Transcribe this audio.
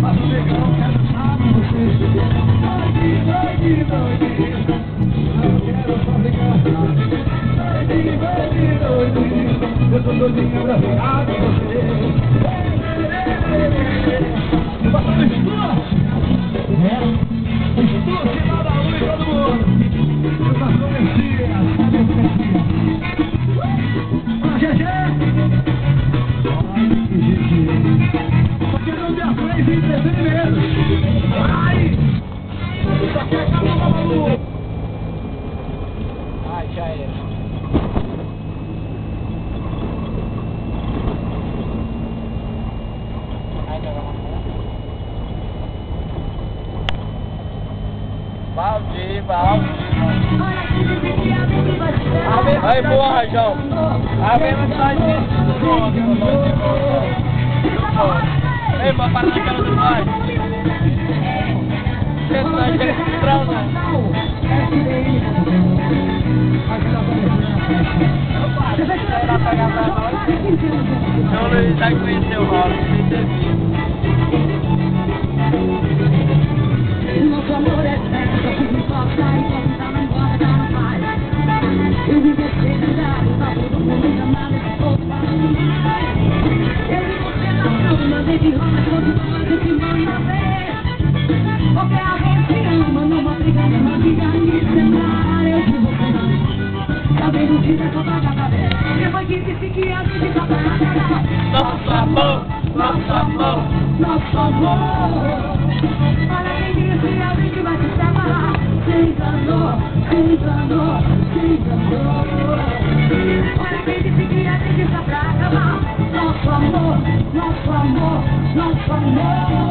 Mas o negão quer dançar com você. Doidinho, doidinho. Não quero só ficar. Doidinho, doidinho. Eu tô doidinho pra ficar com você. Bota no escuro. Escuro, sinal da luz, todo mundo. Eu faço Messias. Cadê o Messias? Olha, GG. Ai, que GG. Só quero ver a frente em entretenimento. Ai! Só quer acabar, maluco. Ai, já era. Balde. Aí, boa, Rajão. A mesma tá dentro do outro. Ei, vai parar na cara do pai. Você não vai chegar de trão, né? Então, ele vai conhecer o Rolo, sem ter visto. Nosso amor é certo, que me toca e quando tá na embora já não faz. Eu vi você ligado, tá todo mundo chamado de pouco. Eu vi você na cama, desde roda, todo mundo que manda ver. Porque alguém te ama, numa briga, numa briga, me separar. Eu vi você não, sabendo que vai acabar da cabeça. Quem foi que disse que a gente tá pra acabar? Nosso amor, nosso amor, nosso amor. Olha quem disse a gente vai se separar. Se enganou, se enganou, se enganou. Olha quem disse que a gente tá pra acabar. Nosso amor, nosso amor, nosso amor.